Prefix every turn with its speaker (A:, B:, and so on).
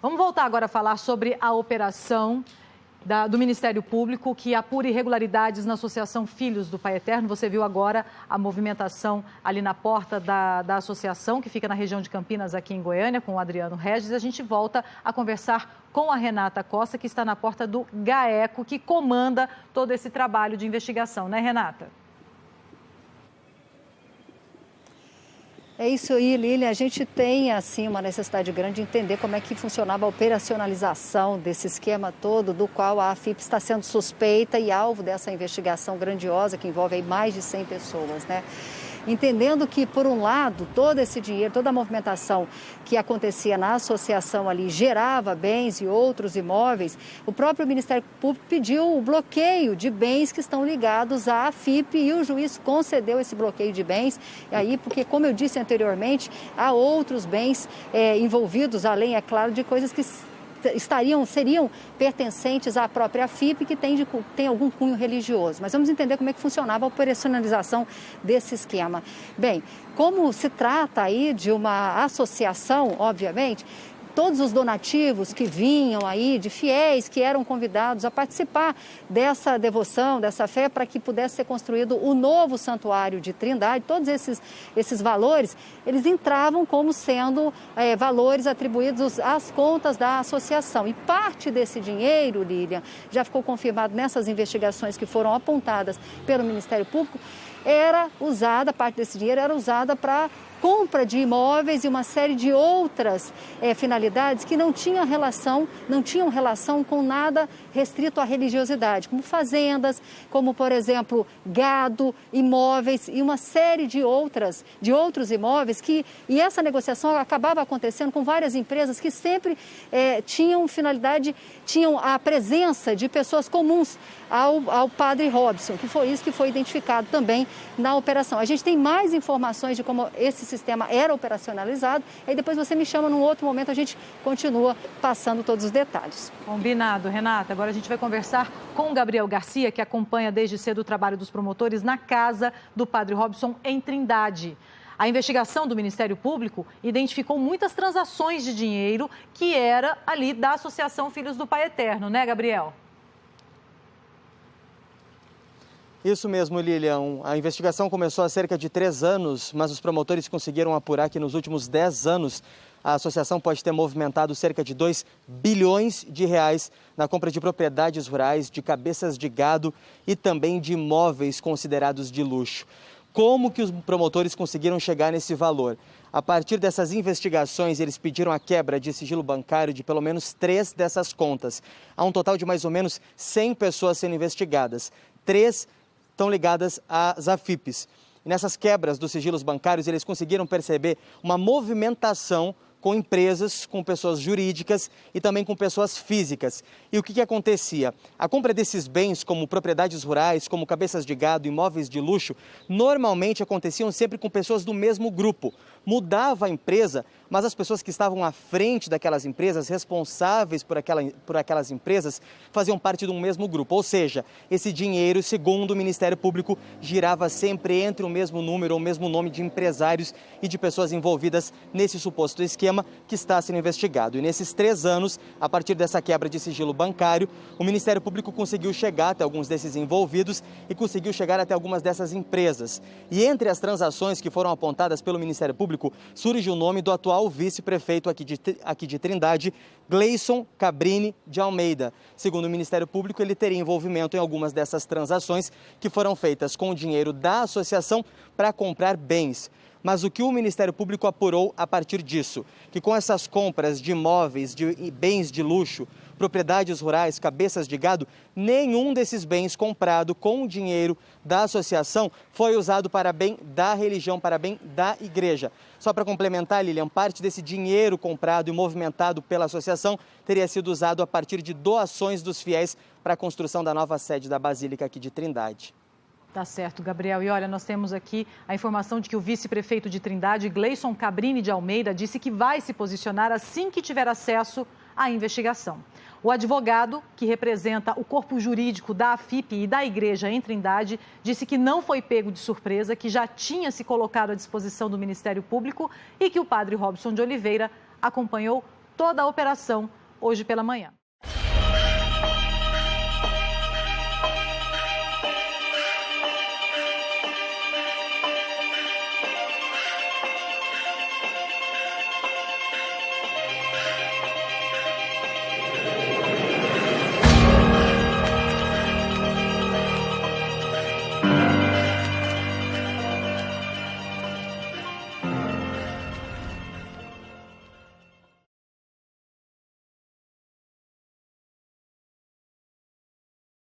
A: Vamos voltar agora a falar sobre a operação do Ministério Público que apura irregularidades na Associação Filhos do Pai Eterno. Você viu agora a movimentação ali na porta da associação, que fica na região de Campinas, aqui em Goiânia, com o Adriano Regis. A gente volta a conversar com a Renata Costa, que está na porta do GAECO, que comanda todo esse trabalho de investigação, né, Renata?
B: É isso aí, Lília. A gente tem, assim, uma necessidade grande de entender como é que funcionava a operacionalização desse esquema todo, do qual a AFIP está sendo suspeita e alvo dessa investigação grandiosa que envolve aí mais de 100 pessoas, né? Entendendo que, por um lado, todo esse dinheiro, toda a movimentação que acontecia na associação ali gerava bens e outros imóveis, o próprio Ministério Público pediu o bloqueio de bens que estão ligados à AFIP e o juiz concedeu esse bloqueio de bens. E aí, porque, como eu disse anteriormente, há outros bens envolvidos, além, é claro, de coisas que seriam pertencentes à própria AFIP, que tem algum cunho religioso. Mas vamos entender como é que funcionava a operacionalização desse esquema. Bem, como se trata aí de uma associação, obviamente, todos os donativos que vinham aí de fiéis que eram convidados a participar dessa devoção, dessa fé, para que pudesse ser construído o novo santuário de Trindade, todos esses valores, eles entravam como sendo valores atribuídos às contas da associação. E parte desse dinheiro, Lilian, já ficou confirmado nessas investigações que foram apontadas pelo Ministério Público, parte desse dinheiro era usada para compra de imóveis e uma série de outras finalidades que não tinham relação com nada restrito à religiosidade, como fazendas, como, por exemplo, gado, imóveis e uma série de outros imóveis e essa negociação acabava acontecendo com várias empresas que sempre tinham a presença de pessoas comuns ao padre Robson, que foi isso que foi identificado também na operação. A gente tem mais informações de como esse sistema era operacionalizado, e depois você me chama num outro momento, a gente continua passando todos os detalhes.
A: Combinado, Renata. Agora a gente vai conversar com o Gabriel Garcia, que acompanha desde cedo o trabalho dos promotores na casa do padre Robson, em Trindade. A investigação do Ministério Público identificou muitas transações de dinheiro que era ali da Associação Filhos do Pai Eterno, né, Gabriel?
C: Isso mesmo, Lilian. A investigação começou há cerca de 3 anos, mas os promotores conseguiram apurar que nos últimos 10 anos a associação pode ter movimentado cerca de 2 bilhões de reais na compra de propriedades rurais, de cabeças de gado e também de imóveis considerados de luxo. Como que os promotores conseguiram chegar nesse valor? A partir dessas investigações, eles pediram a quebra de sigilo bancário de pelo menos 3 dessas contas. Há um total de mais ou menos 100 pessoas sendo investigadas. 3 estão ligadas às AFIPs. E nessas quebras dos sigilos bancários, eles conseguiram perceber uma movimentação com empresas, com pessoas jurídicas e também com pessoas físicas. E o que acontecia? A compra desses bens, como propriedades rurais, como cabeças de gado, imóveis de luxo, normalmente aconteciam sempre com pessoas do mesmo grupo. Mudava a empresa, mas as pessoas que estavam à frente daquelas empresas, responsáveis por aquelas empresas, faziam parte de um mesmo grupo. Ou seja, esse dinheiro, segundo o Ministério Público, girava sempre entre o mesmo número ou o mesmo nome de empresários e de pessoas envolvidas nesse suposto esquema que está sendo investigado. E nesses 3 anos, a partir dessa quebra de sigilo bancário, o Ministério Público conseguiu chegar até alguns desses envolvidos e conseguiu chegar até algumas dessas empresas. E entre as transações que foram apontadas pelo Ministério Público, surge o nome do atual vice-prefeito aqui de Trindade, Gleison Cabrini de Almeida. Segundo o Ministério Público, ele teria envolvimento em algumas dessas transações que foram feitas com o dinheiro da associação para comprar bens. Mas o que o Ministério Público apurou a partir disso? Que com essas compras de imóveis, de bens de luxo, propriedades rurais, cabeças de gado, nenhum desses bens comprado com o dinheiro da associação foi usado para bem da religião, para bem da igreja. Só para complementar, Lilian, parte desse dinheiro comprado e movimentado pela associação teria sido usado a partir de doações dos fiéis para a construção da nova sede da Basílica aqui de Trindade.
A: Tá certo, Gabriel. E olha, nós temos aqui a informação de que o vice-prefeito de Trindade, Gleison Cabrini de Almeida, disse que vai se posicionar assim que tiver acesso à investigação. O advogado, que representa o corpo jurídico da AFIP e da igreja em Trindade, disse que não foi pego de surpresa, que já tinha se colocado à disposição do Ministério Público e que o padre Robson de Oliveira acompanhou toda a operação hoje pela manhã.